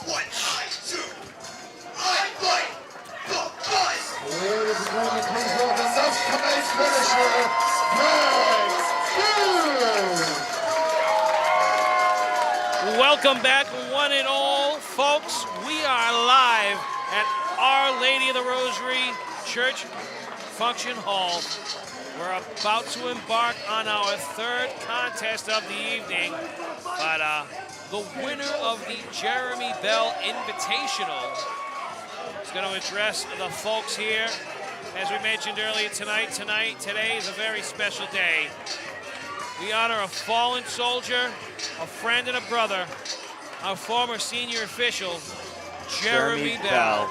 what I do. I fight the buzz. Ladies and gentlemen, please welcome next tonight's finisher, Welcome back, one and all, folks. We are live at Our Lady of the Rosary Church Function Hall. We're about to embark on our third contest of the evening, but the winner of the Jeremy Bell Invitational is going to address the folks here. As we mentioned earlier today is a very special day. We honor a fallen soldier, a friend and a brother, our former senior official, Jeremy Bell.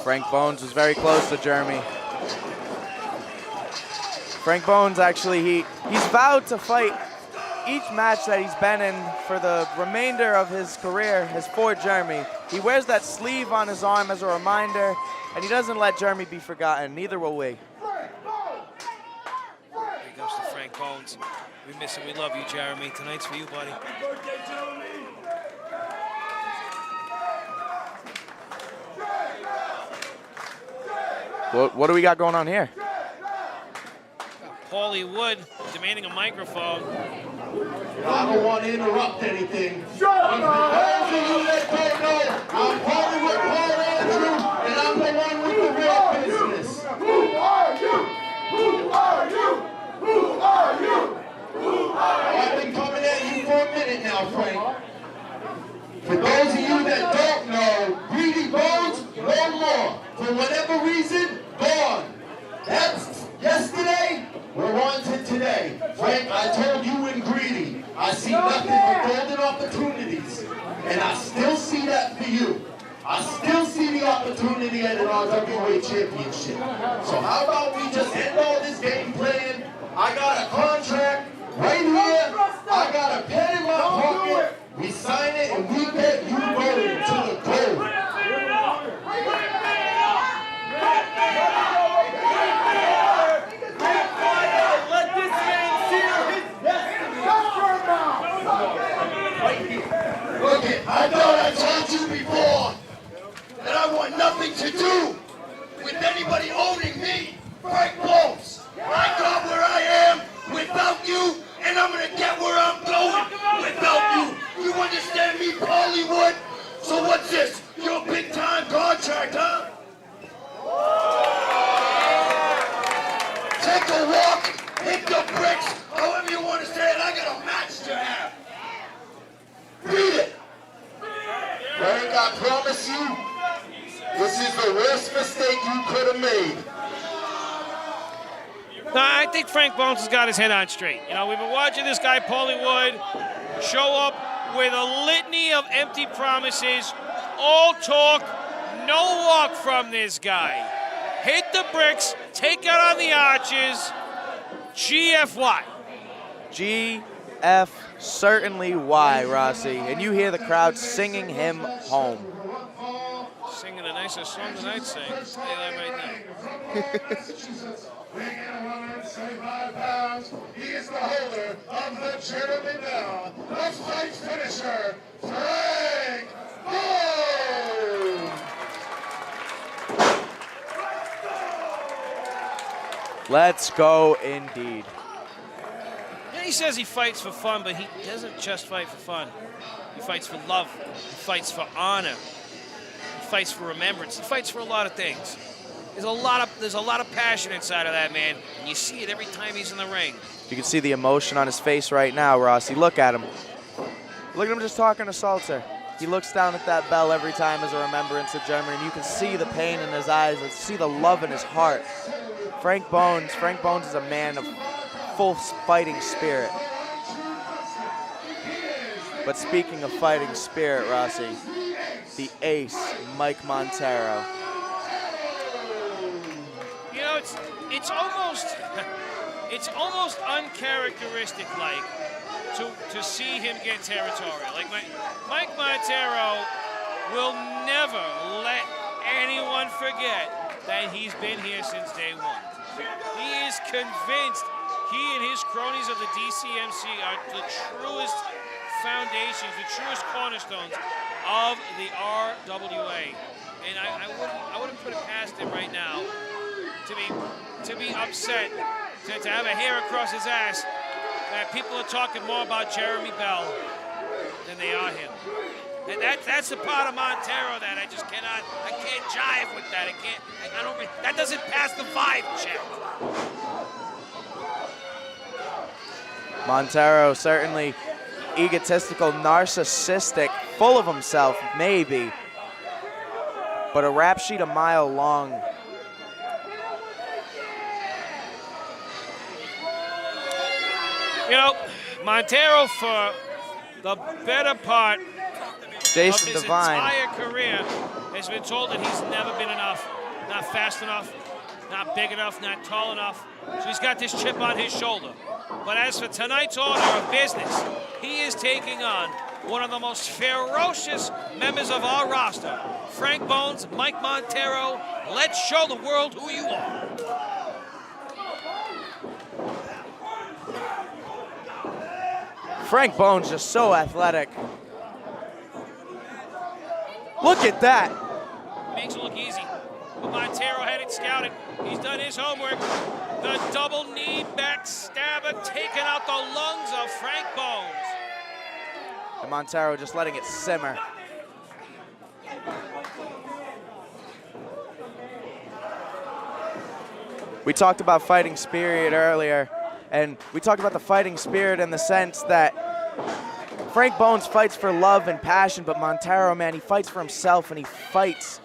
Frank Bones was very close to Jeremy. Frank Bones, actually, he's vowed to fight each match that he's been in for the remainder of his career has fought Jeremy. He wears that sleeve on his arm as a reminder, and he doesn't let Jeremy be forgotten. Neither will we. Here goes to Frank Bones. We miss him. We love you, Jeremy. Tonight's for you, buddy. What do we got going on here? Paulie Wood demanding a microphone. I don't want to interrupt anything. Shut up! For those of you that don't know, I'm Paulie with Paul Andrew, and I'm the one with the real business. Who are you? Who are you? Who are you? Who are you? I've been coming at you for a minute now, Frank. For those of you that don't know, Greedy Bones, no more. For whatever reason, gone. That's yesterday. We're on to today. Frank, I told you and Greedy, I see nothing but golden opportunities. And I still see that for you. I still see the opportunity at an RWA championship. So how about we just end all this game plan? I got a contract right here. I got a pen in my pocket. We sign it and we get you going to the goal. I thought I told you before that I want nothing to do with anybody owning me, Frank Bones. I got where I am without you, and I'm gonna get where I'm going without you. You understand me, Paulie Wood? So what's this? Your big time contract, huh? Take a walk, hit the bricks, however you want to say it. I got a match to have. Read it. Frank, I promise you, this is the worst mistake you could have made. No, I think Frank Bones has got his head on straight. You know, we've been watching this guy, Paulie Wood, show up with a litany of empty promises, all talk, no walk from this guy. Hit the bricks, take out on the arches, GFY. GF certainly why, Rossi. And you hear the crowd singing him home. Singing a nicer song than I'd sing. I'll tell you that right now. Weighing in 175 pounds, he is the holder of the Jeremy Bell. The fight's finisher, Frank Bones. Let's go indeed. Yeah, he says he fights for fun, but he doesn't just fight for fun. He fights for love. He fights for honor. He fights for remembrance. He fights for a lot of things. There's a lot of passion inside of that man, and you see it every time he's in the ring. You can see the emotion on his face right now, Rossi. Look at him. Look at him just talking to Salter. He looks down at that bell every time as a remembrance of Jeremy, and you can see the pain in his eyes and see the love in his heart. Frank Bones is a man of full fighting spirit. But speaking of fighting spirit, Rossi, the ace, Mike Montero. You know, it's almost uncharacteristic like to see him get territorial. Like Mike Montero will never let anyone forget that he's been here since day one. He is convinced He and his cronies of the DCMC are the truest foundations, the truest cornerstones of the RWA. And I wouldn't put it past him right now to be upset, to have a hair across his ass that people are talking more about Jeremy Bell than they are him. And that's the part of Montero that I just can't jive with that. That doesn't pass the vibe check. Montero certainly egotistical, narcissistic, full of himself, maybe, but a rap sheet a mile long. You know, Montero, for the better part Jason of his Devine. entire career, has been told that he's never been enough, not fast enough, not big enough, not tall enough. So he's got this chip on his shoulder. But as for tonight's order of business, he is taking on one of the most ferocious members of our roster, Frank Bones, Mike Montero. Let's show the world who you are. Frank Bones just so athletic. Look at that. Makes it look easy. But Montero had it scouted. He's done his homework. The double knee backstabber taking out the lungs of Frank Bones. And Montero just letting it simmer. We talked about fighting spirit earlier, and we talked about the fighting spirit in the sense that Frank Bones fights for love and passion, but Montero, man, he fights for himself, and he fights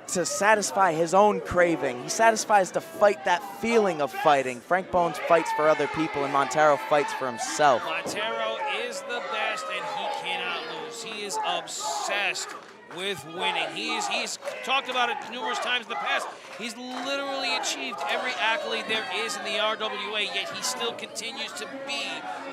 to satisfy his own craving. He satisfies to fight that feeling of fighting. Frank Bones fights for other people, and Montero fights for himself. Montero is the best, and he cannot lose. He is obsessed with winning. He's talked about it numerous times in the past. He's literally achieved every accolade there is in the RWA, yet he still continues to be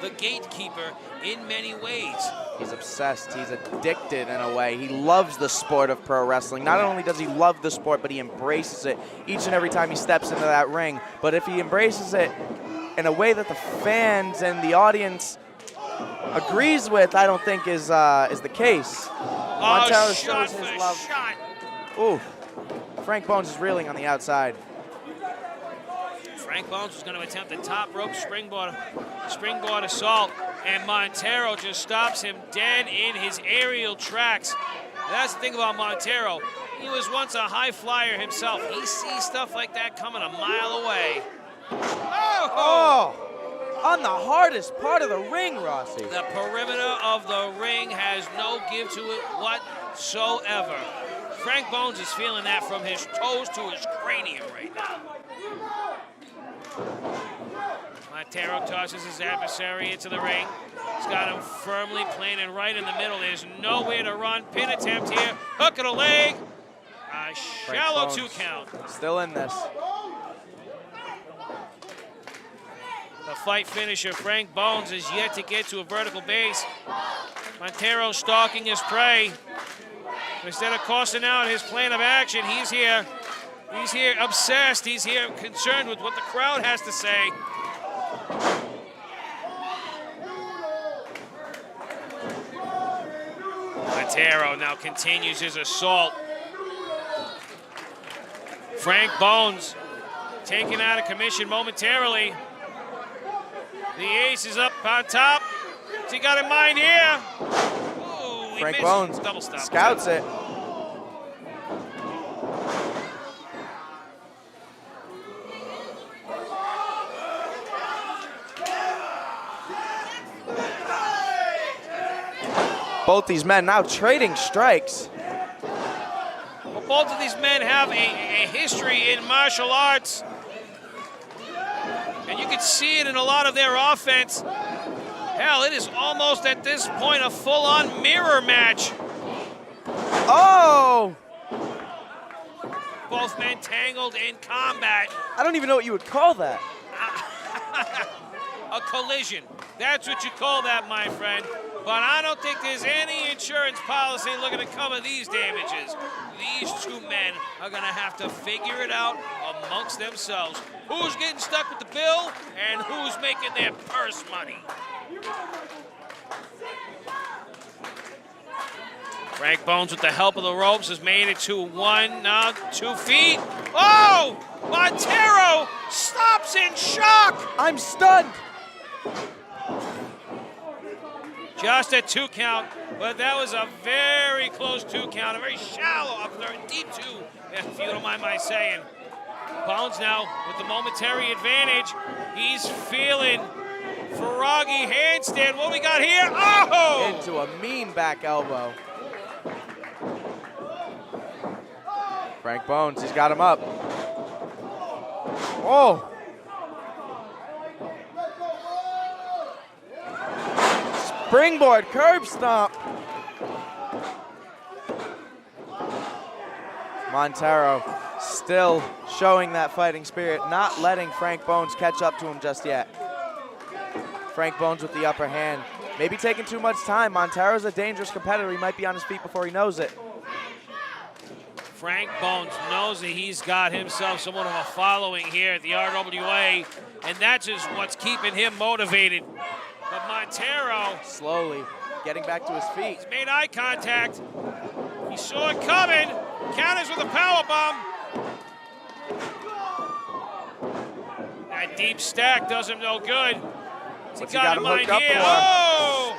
the gatekeeper in many ways. He's obsessed. He's addicted in a way. He loves the sport of pro wrestling. Not only does he love the sport, but he embraces it each and every time he steps into that ring. But if he embraces it in a way that the fans and the audience agrees with, I don't think is the case. Montero shows his love. Shot. Ooh, Frank Bones is reeling on the outside. Frank Bones was going to attempt the top rope springboard assault, and Montero just stops him dead in his aerial tracks. That's the thing about Montero. He was once a high flyer himself. He sees stuff like that coming a mile away. Oh! On the hardest part of the ring, Rossi. The perimeter of the ring has no give to it whatsoever. Frank Bones is feeling that from his toes to his cranium right now. Montero tosses his adversary into the ring. He's got him firmly planted right in the middle. There's nowhere to run. Pin attempt here. Hook of the leg. A shallow 2 count. Still in this. The fight finisher, Frank Bones, is yet to get to a vertical base. Montero stalking his prey. Instead of costing out his plan of action, he's here. He's here obsessed. He's here concerned with what the crowd has to say. Montero now continues his assault. Frank Bones taken out of commission momentarily. The ace is up on top. What's he got in mind here? Ooh, Frank Bones double stop. Scouts it. Both these men now trading strikes. Well, both of these men have a history in martial arts. And you can see it in a lot of their offense. Hell, it is almost at this point a full-on mirror match. Oh! Both men tangled in combat. I don't even know what you would call that. A collision. That's what you call that, my friend. but I don't think there's any insurance policy looking to cover these damages. These two men are gonna have to figure it out amongst themselves. Who's getting stuck with the bill and who's making their purse money? Frank Bones, with the help of the ropes, has made it to 2 feet. Oh! Montero stops in shock! I'm stunned! Just a 2 count, but that was a very close 2 count, a very shallow, a deep 2, if you don't mind my saying. Bones now with the momentary advantage. He's feeling froggy handstand. What we got here? Oh! Into a mean back elbow. Frank Bones, he's got him up. Oh! Springboard curb stomp. Montero still showing that fighting spirit, not letting Frank Bones catch up to him just yet. Frank Bones with the upper hand. Maybe taking too much time. Montero's a dangerous competitor. He might be on his feet before he knows it. Frank Bones knows that he's got himself somewhat of a following here at the RWA, and that's just what's keeping him motivated. But Montero, slowly getting back to his feet. He's made eye contact. He saw it coming. Counters with a power bomb. That deep stack does him no good. He got him mind here. Oh!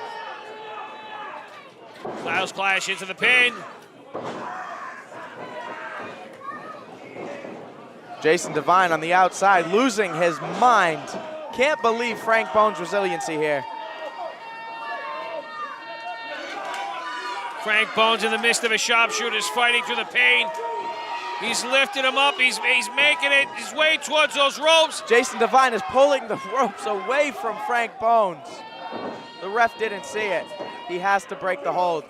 Styles Clash into the pin. Jason Devine on the outside, losing his mind. Can't believe Frank Bones' resiliency here. Frank Bones in the midst of a sharpshooter's fighting through the pain. He's lifting him up. He's making it his way towards those ropes. Jason Devine is pulling the ropes away from Frank Bones. The ref didn't see it. He has to break the hold.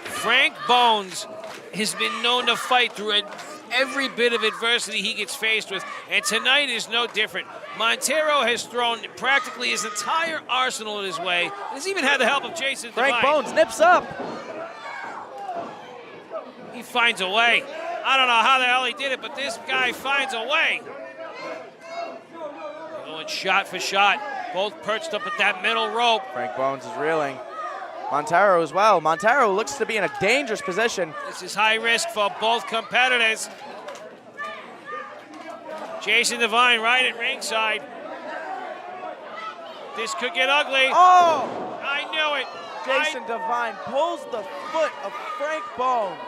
Frank Bones has been known to fight through every bit of adversity he gets faced with, and tonight is no different. Montero has thrown practically his entire arsenal in his way, and has even had the help of Jason Devine. Frank Bones nips up. He finds a way. I don't know how the hell he did it, but this guy finds a way. Going shot for shot, both perched up at that middle rope. Frank Bones is reeling. Montero as well. Montero looks to be in a dangerous position. This is high risk for both competitors. Jason Devine right at ringside. This could get ugly. Oh! I knew it. Jason Devine pulls the foot of Frank Bones.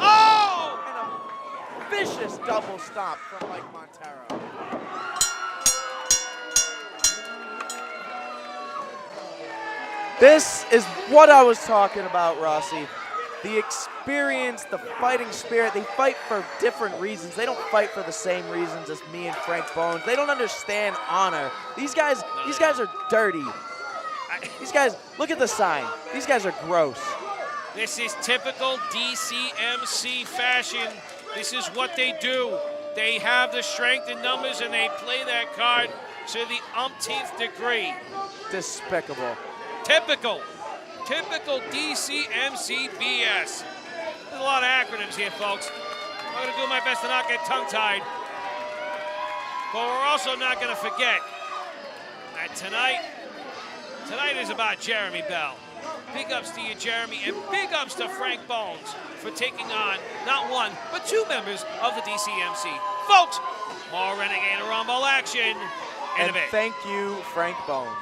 Oh! And a vicious double stomp from Mike Montero. This is what I was talking about, Rossi. The experience, the fighting spirit. They fight for different reasons. They don't fight for the same reasons as me and Frank Bones. They don't understand honor. These guys are dirty. These guys, look at the sign. These guys are gross. This is typical DCMC fashion. This is what they do. They have the strength in numbers and they play that card to the umpteenth degree. Despicable. Typical DCMC BS. There's a lot of acronyms here, folks. I'm going to do my best to not get tongue-tied. But we're also not going to forget that tonight is about Jeremy Bell. Big ups to you, Jeremy, and big ups to Frank Bones for taking on not one, but two members of the DCMC. Folks, more Renegade Rumble action in a bit. Thank you, Frank Bones.